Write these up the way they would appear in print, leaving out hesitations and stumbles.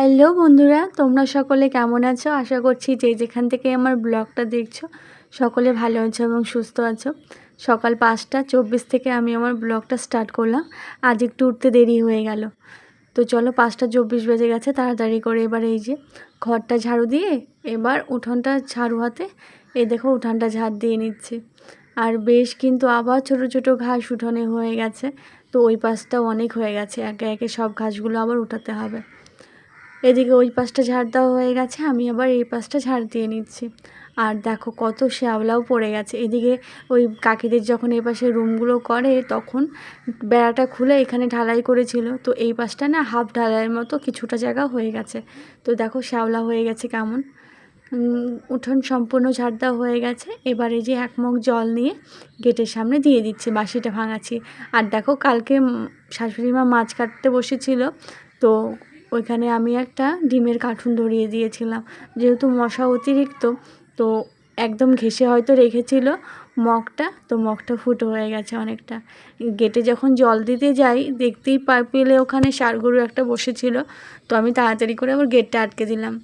Hello বন্ধুরা, তোমরা সকলে কেমন আছো? আশা করছি যে যেখান থেকে আমার ব্লগটা দেখছো সকলে ভালো আছো এবং সুস্থ আছো। সকাল 5:24 থেকে আমি আমার ব্লগটা স্টার্ট করলাম। আজ একটু উঠতে দেরি হয়ে গেল, তো চলো 5:24 বেজে গেছে। তাড়াতাড়ি করে এবার এই যে ঘরটা ঝাড়ু দিয়ে এবার উঠোনটা ঝাড়ু হাতে দেখো উঠানটা ঝাড় দিয়ে নিচ্ছি। আর বেশ কিন্তু আবার ছোট ছোট ঘাস উঠোনে হয়ে গেছে, তো ওই পাশটাও অনেক হয়ে গেছে, একে একে সব ঘাসগুলো আবার উঠাতে হবে। এদিকে ওই পাশটা ঝাড় দেওয়া হয়ে গেছে, আমি আবার এই পাশটা ঝাড় দিয়ে নিচ্ছি। আর দেখো কত শ্যাওলাও পড়ে গেছে। এদিকে ওই কাকিদের যখন এই পাশে রুমগুলো করে তখন বেড়াটা খুলে এখানে ঢালাই করেছিল, তো এই পাশটা না হাফ ঢালাইয়ের মতো কিছুটা জায়গা হয়ে গেছে। তো দেখো শ্যাওলা হয়ে গেছে কেমন। উঠোন সম্পূর্ণ ঝাড় দেওয়া হয়ে গেছে। এবার এই যে এক মগ জল নিয়ে গেটের সামনে দিয়ে দিচ্ছি, বাসিটা ভাঙাচ্ছি। আর দেখো কালকে শাশুড়ি মা মাছ কাটতে বসেছিল, তো ওইখানে আমি একটা ডিমের কার্টুন ধরিয়ে দিয়েছিলাম। যেহেতু মশা অতিরিক্ত, তো একদম ঘেঁষে হয়তো রেখেছিল মগটা, তো মগটা ফুটো হয়ে গেছে অনেকটা। গেটে যখন জল দিতে যাই দেখতেই পেলে ওখানে ষাঁড়গরু একটা বসেছিল, তো আমি তাড়াতাড়ি করে আবার গেটটা আটকে দিলাম।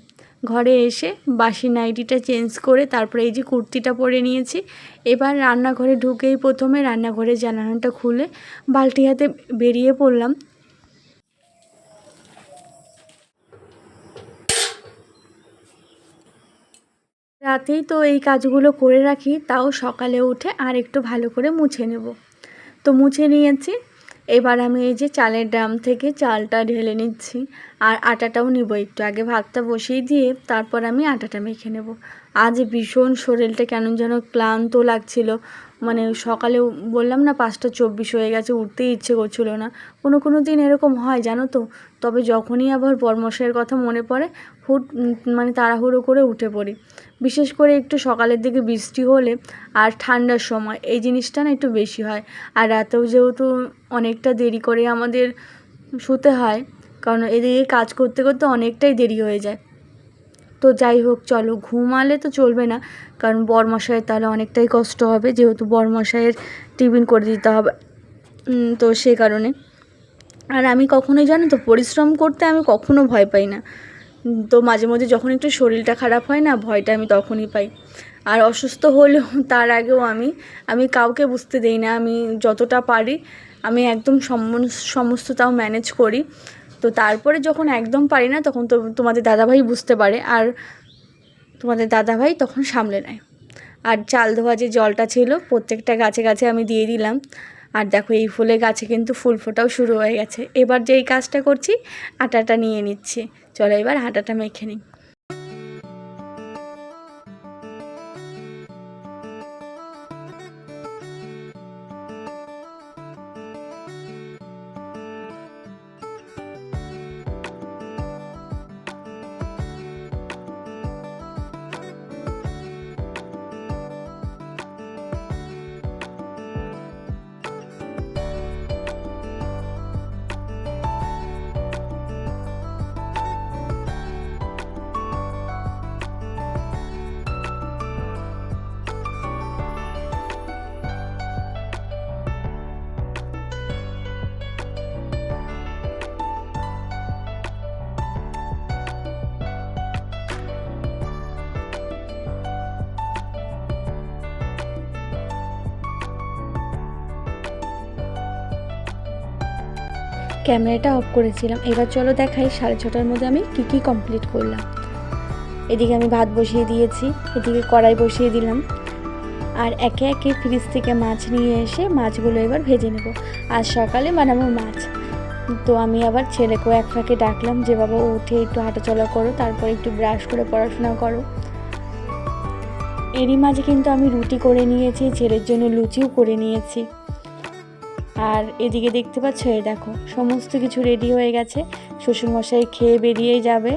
ঘরে এসে বাসি নাইটিটা চেঞ্জ করে তারপরে এই যে কুর্তিটা পরে নিয়েছি। এবার রান্নাঘরে ঢুকেই প্রথমে রান্নাঘরের জানালাটা খুলে বালতি হাতে বেরিয়ে পড়লাম। রাতেই তো এই কাজগুলো করে রাখি, তাও সকালে উঠে আর একটু ভালো করে মুছে নেব। তো মুছে নিয়েছি। এবার আমি এই যে চালের ড্রাম থেকে চালটা ঢেলে নিচ্ছি, আর আটাটাও নেব একটু। আগে ভাতটা বসিয়ে দিয়ে তারপর আমি আটাটা মেখে নেব। আজ ভীষণ শরীরটা কেমন যেন ক্লান্ত লাগছিল। মানে সকালে বললাম না 5:24 হয়ে গেছে, উঠতেই ইচ্ছে করছিল না। কোনো দিন এরকম হয় জানো তো। তবে যখনই আবার বরমশাইয়ের কথা মনে পড়ে মানে তাড়াহুড়ো করে উঠে পড়ি। বিশেষ করে একটু সকালের দিকে বৃষ্টি হলে আর ঠান্ডার সময় এই জিনিসটা না একটু বেশি হয়। আর রাতেও যেহেতু অনেকটা দেরি করে আমাদের শুতে হয়, কারণ এদিকে কাজ করতে করতে অনেকটাই দেরি হয়ে যায়। তো যাই হোক, চলো ঘুমালে তো চলবে না, কারণ বরমশাইয়ের তাহলে অনেকটাই কষ্ট হবে, যেহেতু বরমশাইয়ের টিফিন করে দিতে হবে। তো সে কারণে আর আমি কখনোই জানো তো পরিশ্রম করতে আমি কখনো ভয় পাই না। তো মাঝে মধ্যে যখন একটু শরীরটা খারাপ হয় না, ভয়টা আমি তখনই পাই। আর অসুস্থ হলেও তার আগেও আমি কাউকে বুঝতে দেই না। আমি যতটা পারি আমি একদম সমস্ত তাও ম্যানেজ করি। তো তারপরে যখন একদম পারি না তখন তো তোমাদের দাদাভাই বুঝতে পারে, আর তোমাদের দাদাভাই তখন সামলে নেয়। আর চাল ধোয়া যে জলটা ছিল প্রত্যেকটা গাছে গাছে আমি দিয়ে দিলাম। আর দেখো এই ফুলের গাছে কিন্তু ফুল ফোটাও শুরু হয়ে গেছে। এবার যেই কাজটা করছি, আটাটা নিয়ে নিচ্ছি। চলো এবার আটাটা মেখে নিই। ক্যামেরাটা অফ করেছিলাম। এবার চলো দেখাই 6:30টার মধ্যে আমি কী কমপ্লিট করলাম। এদিকে আমি ভাত বসিয়ে দিয়েছি, এদিকে কড়াই বসিয়ে দিলাম। আর একে একে ফ্রিজ থেকে মাছ নিয়ে এসে মাছগুলো এবার ভেজে নেব। আজ সকালে বানাবো মাছ। তো আমি আবার ছেলেকেও এক ফাঁকে ডাকলাম যে বাবা উঠে একটু হাঁটাচলা করো, তারপর একটু ব্রাশ করে পড়াশোনা করো। এরই মাঝে কিন্তু আমি রুটি করে নিয়েছি, ছেলের জন্য লুচিও করে নিয়েছি। আর এদিকে দেখতে পাচ্ছ, এই দেখো সমস্ত কিছু রেডি হয়ে গেছে। শ্বশুরমশাই খেয়ে বেরিয়েই যাবে।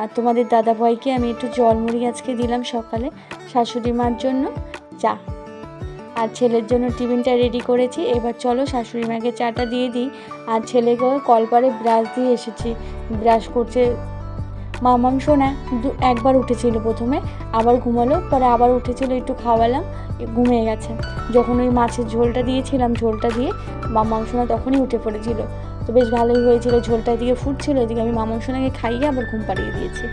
আর তোমাদের দাদাভাইকে আমি একটু জলমুড়ি আজকে দিলাম সকালে, শাশুড়ি মার জন্য চা, আর ছেলের জন্য টিফিনটা রেডি করেছি। এবার চলো শাশুড়ি মাকে চাটা দিয়ে দিই। আর ছেলেকে কলপারে ব্রাশ দিয়ে এসেছি, ব্রাশ করছে। মামাম সোনা একবার উঠেছিল প্রথমে, আবার ঘুমালো, পরে আবার উঠেছিল, একটু খাওয়ালাম, ঘুমিয়ে গেছে। যখন ওই মাছের ঝোলটা দিয়েছিলাম, ঝোলটা দিয়ে মামাম সোনা তখনই উঠে পড়েছিল। তো বেশ ভালোই হয়েছিল। ঝোলটা এদিকে ফুটছিল, এদিকে আমি মামাম সোনাকে খাইয়ে আবার ঘুম পাড়িয়ে দিয়েছি।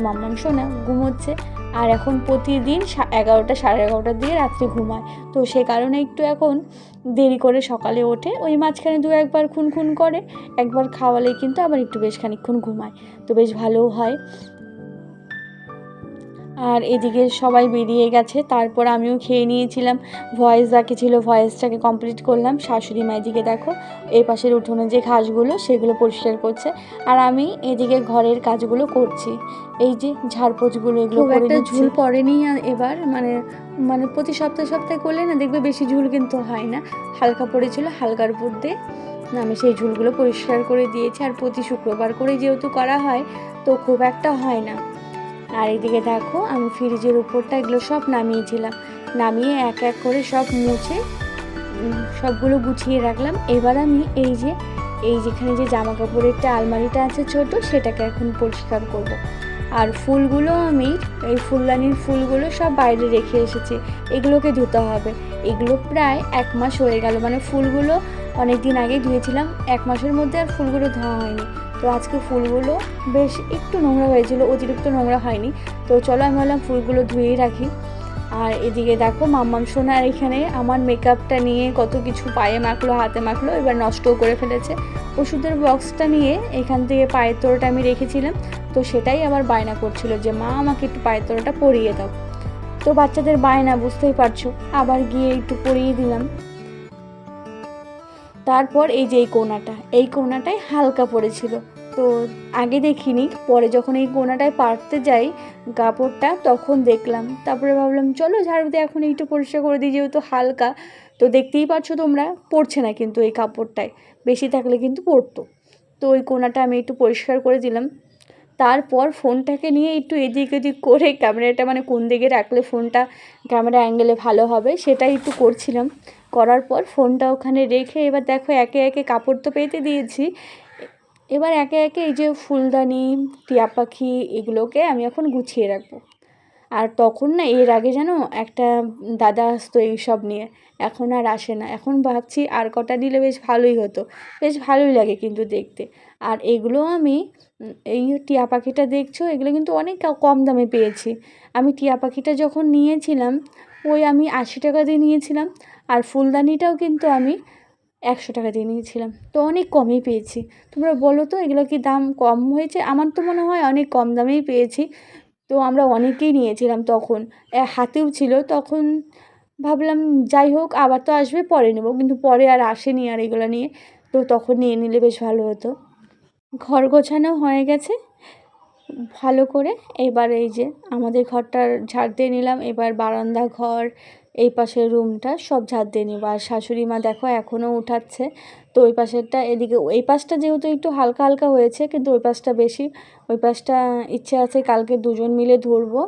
মামাম সোনা ঘুমোচ্ছে। আর এখন প্রতিদিন 11টা 11:30টার দিকে রাত্রে ঘুমায়, তো সে কারণে একটু এখন দেরি করে সকালে ওঠে। ওই মাঝখানে দু একবার খুন করে, একবার খাওয়ালেই কিন্তু আবার একটু বেশ খানিকক্ষণ ঘুমায়, তো বেশ ভালোও হয়। আর এদিকে সবাই বেরিয়ে গেছে, তারপর আমিও খেয়ে নিয়েছিলাম। ভয়েস বাকি ছিল, ভয়েসটাকে কমপ্লিট করলাম। শাশুড়ি মা এদিকে দেখো এই পাশের উঠোনে যে ঘাসগুলো সেগুলো পরিষ্কার করছে, আর আমি এদিকে ঘরের কাজগুলো করছি। এই যে ঝাড়পোছগুলো এগুলো করে একটা ঝুল পড়েনি এবার, মানে প্রতি সপ্তাহে করলে না দেখবে বেশি ঝুল কিন্তু হয় না, হালকা পড়েছিল, হালকার উপর দিয়ে আমি সেই ঝুলগুলো পরিষ্কার করে দিয়েছি। আর প্রতি শুক্রবার করে যেহেতু করা হয় তো খুব একটা হয় না। আর এদিকে দেখো আমি ফ্রিজের উপরটা এগুলো সব নামিয়েছিলাম, নামিয়ে এক এক করে সব মুছে সবগুলো গুছিয়ে রাখলাম। এবার আমি যেখানে যে জামা কাপড়ের আলমারিটা আছে ছোট, সেটাকে এখন পরিষ্কার করব। আর ফুলগুলো আমি এই ফুলদানির ফুলগুলো সব বাইরে রেখে এসেছি, এগুলোকে ধুতে হবে। এগুলো প্রায় 1 মাস হয়ে গেল, মানে ফুলগুলো অনেক দিন আগে ধুয়েছিলাম, 1 মাসের মধ্যে আর ফুলগুলো ধোয়া হয়নি। তো আজকে ফুলগুলো বেশ একটু নোংরা হয়েছিল, অতিরিক্ত নোংরা হয়নি। তো চলো আমি বললাম ফুলগুলো ধুয়েই রাখি। আর এদিকে দেখো মাম্মাম সোনার এখানে আমার মেকআপটা নিয়ে কত কিছু পায়ে মাখলো, হাতে মাখলো, এবার নষ্টও করে ফেলেছে। ওষুধের বক্সটা নিয়ে এখান থেকে পায়ের তোড়াটা আমি রেখেছিলাম, তো সেটাই আবার বায়না করছিল যে মা আমাকে একটু পায়ের তোড়াটা পরিয়ে দাও। তো বাচ্চাদের বায়না বুঝতেই পারছো, আবার গিয়ে একটু পরিয়ে দিলাম। তারপর এই যে এই কোণাটায় হালকা পড়েছিল, তো আগে দেখিনি, পরে যখন এই কোণাটায় পাড়তে যাই কাপড়টা তখন দেখলাম। তারপরে ভাবলাম চলো ঝাড়ু দিয়ে এখন এইটা পরিষ্কার করে দিই, যেহেতু হালকা। তো দেখতেই পাচ্ছ তোমরা, পড়ছে না কিন্তু এই কাপড়টায়, বেশি থাকলে কিন্তু পড়তো। তো ওই কোণাটা আমি একটু পরিষ্কার করে দিলাম। তারপর ফোনটাকে নিয়ে একটু এদিক ওদিক করে ক্যামেরাটা মানে কোন দিকে রাখলে ফোনটা ক্যামেরা অ্যাঙ্গেলে ভালো হবে সেটাই একটু করছিলাম। করার পর ফোনটা ওখানে রেখে এবার দেখো একে একে কাপড় তো পেতে দিয়েছি, এবার একে একে এই যে ফুলদানি, টিয়া পাখি, এগুলোকে আমি এখন গুছিয়ে রাখবো। আর তখন না এর আগে যেন একটা দাদা আসতো এইসব নিয়ে, এখন আর আসে না। এখন ভাবছি আর কটা নিলে বেশ ভালোই হতো, বেশ ভালোই লাগে কিন্তু দেখতে। আর এগুলো আমি এই টিয়া পাখিটা দেখছো, এগুলো কিন্তু অনেক কম দামে পেয়েছি। আমি টিয়া পাখিটা যখন নিয়েছিলাম ওই আমি 80 টাকা দিয়ে নিয়েছিলাম, আর ফুলদানিটাও কিন্তু আমি 100 টাকা দিয়ে নিয়েছিলাম, তো অনেক কমই পেয়েছি। তোমরা বলো তো এগুলো কি দাম কম হয়েছে? আমার তো মনে হয় অনেক কম দামেই পেয়েছি। তো আমরা অনেকেই নিয়েছিলাম তখন, হাতেও ছিল তখন। ভাবলাম যাই হোক আবার তো আসবে, পরে নেবো, কিন্তু পরে আর আসেনি আর এগুলো নিয়ে, তো তখন নিয়ে নিলে বেশ ভালো হতো। ঘর গোছানো হয়ে গেছে ভালো করে। এবার এই যে আমাদের ঘরটার ঝাড় দিয়ে নিলাম, এবার বারান্দা ঘর, এই পাশের রুমটা সব ঝাড় দিয়ে নিব। আর শাশুড়ি মা দেখো এখনও উঠাচ্ছে, তো ওই পাশেরটা এদিকে, এই পাশটা যেহেতু একটু হালকা হালকা হয়েছে কিন্তু ওই পাশটা বেশি, ওই পাশটা ইচ্ছে আছে কালকে দুজন মিলে ধরবো,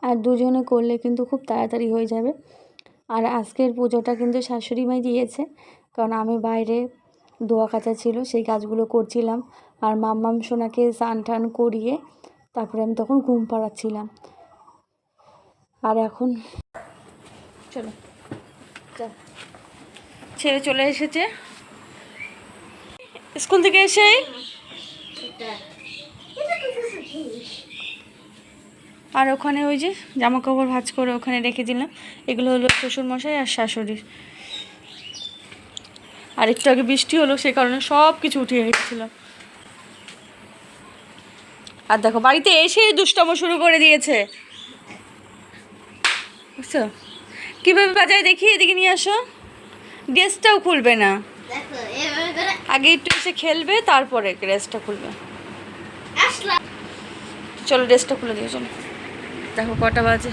আর দুজনে করলে কিন্তু খুব তাড়াতাড়ি হয়ে যাবে। আর আজকের পুজোটা কিন্তু শাশুড়ি মাই দিয়েছে, কারণ আমি বাইরে ধোয়া কাচা ছিল সেই কাজগুলো করছিলাম। আর মাম্মাম সোনাকে স্নান টান করিয়ে তারপরে আমি তখন ঘুম পাড়াচ্ছিলাম। আর এখন চলো ছেলে চলে এসেছে স্কুল থেকে এসে, আর ওখানে ওই যে জামা কাপড় ভাঁজ করে ওখানে রেখে দিলাম। এগুলো হলো শ্বশুরমশাই আর শাশুড়ির। আর একটু আগে বৃষ্টি হলো সে কারণে সব কিছু উঠিয়ে রেখেছিলাম। আর দেখো বাড়িতে এসে দুষ্টম শুরু করে দিয়েছে, বুঝছো? কীভাবে বাজায় দেখি, এদিকে নিয়ে আসো। ড্রেসটাও খুলবে না, আগে একটু এসে খেলবে তারপরে ড্রেসটা খুলবে। চলো ড্রেসটা খুলে দিয়ে চলো। দেখো কটা বাজে,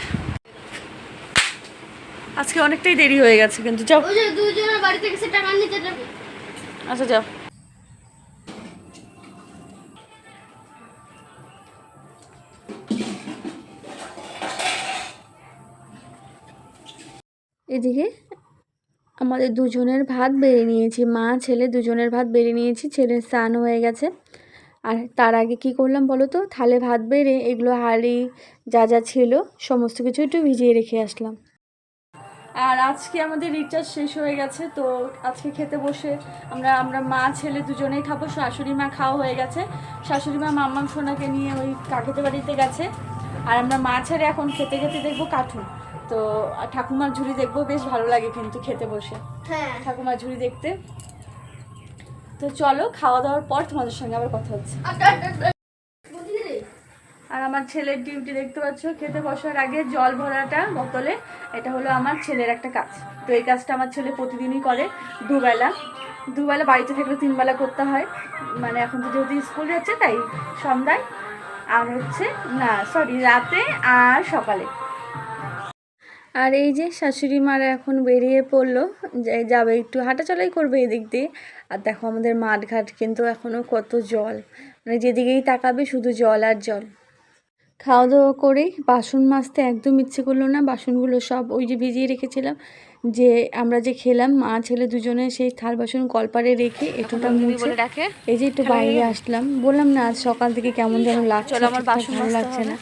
আজকে অনেকটাই দেরি হয়ে গেছে কিন্তু। যাও আচ্ছা যাও। এদিকে আমাদের দুজনের ভাত বেড়ে নিয়েছি, মা ছেলে দুজনের ভাত বেড়ে নিয়েছি, ছেলের স্নান হয়ে গেছে। আর তার আগে কি করলাম বলো তো, থালে ভাত বেড়ে এগুলো হাঁড়ি যা যা ছিল সমস্ত কিছু একটু ভিজিয়ে রেখে আসলাম। আর আজকে আমাদের রিচার্জ শেষ হয়ে গেছে, তো আজকে খেতে বসে আমরা মা ছেলে দুজনেই খাবো। শাশুড়ি মা খাওয়া হয়ে গেছে, শাশুড়ি মা মাম্মাম সোনাকে নিয়ে ওই কাকিতে বাড়িতে গেছে। আর আমরা মা ছেড়ে এখন খেতে খেতে দেখবো কার্টুন। তো ঠাকুমার ঝুড়ি দেখবো, বেশ ভালো লাগে কিন্তু খেতে বসে ঠাকুমার ঝুড়ি দেখতে। তো চলো, খাওয়া দাওয়ার পর তোমাদের সঙ্গে আবার কথা হচ্ছে। আর আমার ছেলের ডিউটি দেখতে পাচ্ছ, খেতে বসার আগে জল ভরাটা বোতলে, এটা হলো আমার ছেলের একটা কাজ। তো এই কাজটা আমার ছেলে প্রতিদিনই করে, দুবেলা বাড়িতে থাকলে 3 বেলা করতে হয়। মানে এখন তো যেহেতু স্কুল যাচ্ছে তাই সন্ধ্যায় আর রাতে আর সকালে। আর এই যে শাশুড়ি মারা এখন বেরিয়ে পড়লো, যাবে একটু হাঁটাচলাই করবে এদিক দিয়ে। আর দেখো আমাদের মাঠঘাট কিন্তু এখনও কত জল, মানে যেদিকেই তাকাবে শুধু জল আর জল। খাওয়া দাওয়া করে বাসন মাজতে একদম ইচ্ছে করলো না, বাসনগুলো সব ওই যে ভিজিয়ে রেখেছিলাম, যে আমরা যে খেলাম মা ছেলে দুজনে, সেই থাল বাসন কলপারে রেখে এটুটা মুছে এই যে একটু বাইরে আসলাম। বললাম না আজ সকাল থেকে কেমন যেন লাগছে, আমার বাসন ভালো লাগছে না।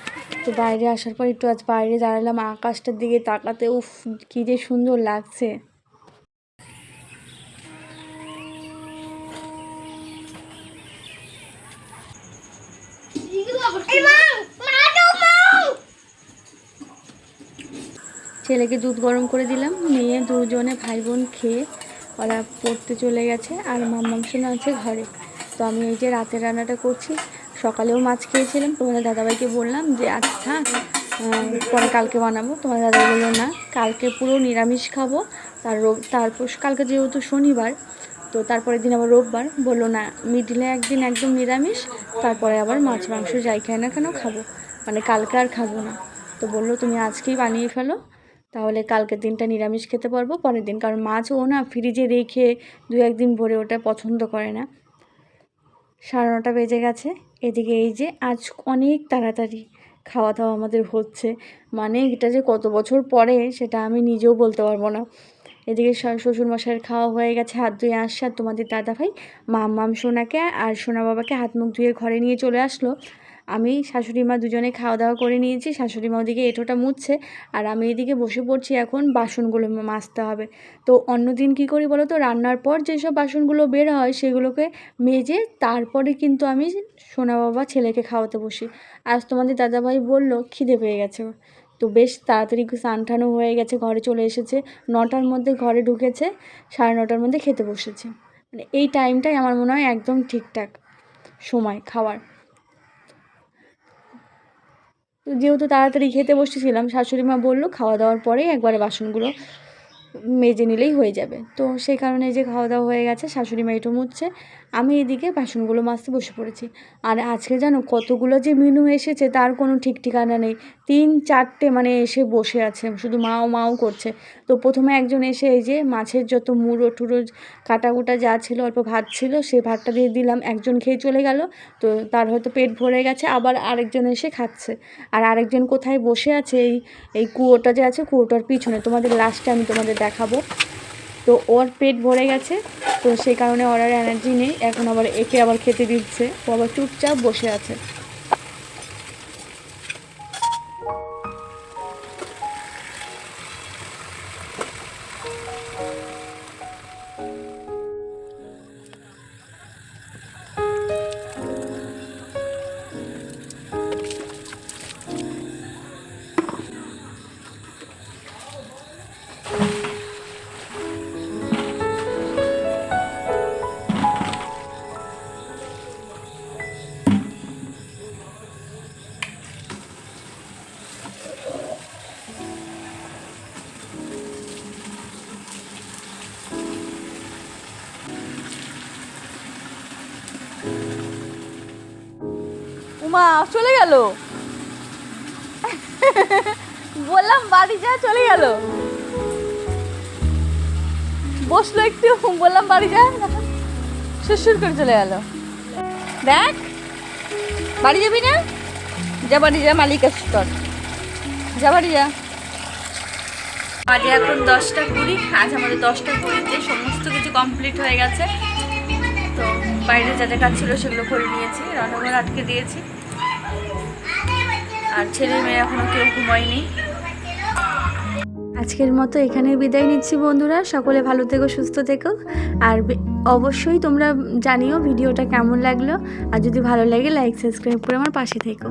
তো বাইরে আসার পর একটু আজ বাইরে দাঁড়ালাম, আকাশটার দিকে তাকাতে উফ কি যে সুন্দর লাগছে। ছেলেকে দুধ গরম করে দিলাম, নিয়ে দুজনে ভাই বোন খেয়ে ওরা পড়তে চলে গেছে। আর মাম্মাম সোনা আছে ঘরে। তো আমি এই যে রাতের রান্নাটা করছি, সকালেও মাছ খেয়েছিলাম, তোমাদের দাদাভাইকে বললাম যে আচ্ছা পরে কালকে বানাবো। তোমার দাদা বললো না, কালকে পুরো নিরামিষ খাবো। তারপর কালকে যেহেতু শনিবার, তো তারপরের দিন আবার রোববার, বললো না মিডিলে একদিন একদম নিরামিষ, তারপরে আবার মাছ মাংস যাই খাই না কেন খাবো, মানে কালকে আর খাবো না। তো বললো তুমি আজকেই বানিয়ে ফেলো, তাহলে কালকের দিনটা নিরামিষ খেতে পারবো পরের দিন, কারণ মাছ ও না ফ্রিজে রেখে 2-1 দিন ভরে ওটা পছন্দ করে না। 9:30 বেজে গেছে। এদিকে এই যে আজ অনেক তাড়াতাড়ি খাওয়া দাওয়া আমাদের হচ্ছে, মানে এটা যে কত বছর পরে সেটা আমি নিজেও বলতে পারবো না। এদিকে শ্বশুরমশাইয়ের খাওয়া হয়ে গেছে, হাত ধুয়ে আসছে। আর তোমাদের দাদাভাই মাম্মাম সোনাকে আর সোনা বাবাকে হাত মুখ ধুয়ে ঘরে নিয়ে চলে আসলো। আমি শাশুড়ি মা দুজনে খাওয়া দাওয়া করে নিয়েছি, শাশুড়ি মা ওদিকে এঁটোটা মুছছে, আর আমি এদিকে বসে পড়ছি, এখন বাসনগুলো মাজতে হবে। তো অন্যদিন কী করি বলো তো, রান্নার পর যেসব বাসনগুলো বের হয় সেগুলোকে মেজে তারপরে কিন্তু আমি সোনা বাবা ছেলেকে খাওয়াতে বসি। আজ তোমাদের দাদাভাই বলল খিদে পেয়ে গেছে, তো বেশ তাড়াতাড়ি স্নান টানও হয়ে গেছে, ঘরে চলে এসেছে। 9টার মধ্যে ঘরে ঢুকেছে, 9:30টার মধ্যে খেতে বসেছে। মানে এই টাইমটাই আমার মনে হয় একদম ঠিকঠাক সময় খাওয়ার। তো যেহেতু তাড়াতাড়ি খেতে বসেছিলাম, শাশুড়ি মা বললো খাওয়া দাওয়ার পরেই একবারে বাসনগুলো মেজে নিলেই হয়ে যাবে। তো সেই কারণে যে খাওয়া দাওয়া হয়ে গেছে, শাশুড়ি মা এঁটো মুছছে, আমি এদিকে বাসনগুলো মাজতে বসে পড়েছি। আর আজকে জানো কতগুলো যে মেনু এসেছে তার কোনো ঠিক ঠিকানা নেই, 3-4টে মানে এসে বসে আছে, শুধু মাও করছে। তো প্রথমে একজন এসে এই যে মাছের যত মুড়ো টুড়ো কাটাকুটা যা ছিল, অল্প ভাত ছিল, সেই ভাতটা দিয়ে দিলাম, একজন খেয়ে চলে গেল। তো তার হয়তো পেট ভরে গেছে, আবার আরেকজন এসে খাচ্ছে। আর আরেকজন কোথায় বসে আছে, এই কুয়োটা যে আছে কুয়োটার পিছনে, তোমাদের লাস্টে আমি তোমাদের দেখাবো। তো ওর পেট ভরে গেছে, তো সেই কারণে ওর আর এনার্জি নেই, এখন আবার একে আবার খেতে দিচ্ছে, ও আবার চুপচাপ বসে আছে। উমা চলে গেল, বললাম বাড়ি যা, চলে গেল, বসলো একটু, বললাম বাড়ি যা, সুর করে চলে গেল। দেখ বাড়ি যাবি না, যা বাড়ি যা, মালিক আসছে তোর, যা বাড়ি যা। আজ এখন 10টা 20, আজ আমাদের 10টা 20-তে সমস্ত কিছু কমপ্লিট হয়ে গেছে। তো বাইরে যা যা কাজ ছিল সেগুলো করে নিয়েছি, রান্নাঘর আটকে দিয়েছি। আর ছেলে মেয়ে এখনও কেউ ঘুমায়নি। আজকের মতো এখানে বিদায় নিচ্ছি বন্ধুরা। সকলে ভালো থেকো, সুস্থ থেকো। আর অবশ্যই তোমরা জানিও ভিডিওটা কেমন লাগলো। আর যদি ভালো লাগে লাইক সাবস্ক্রাইব করে আমার পাশে থেকো।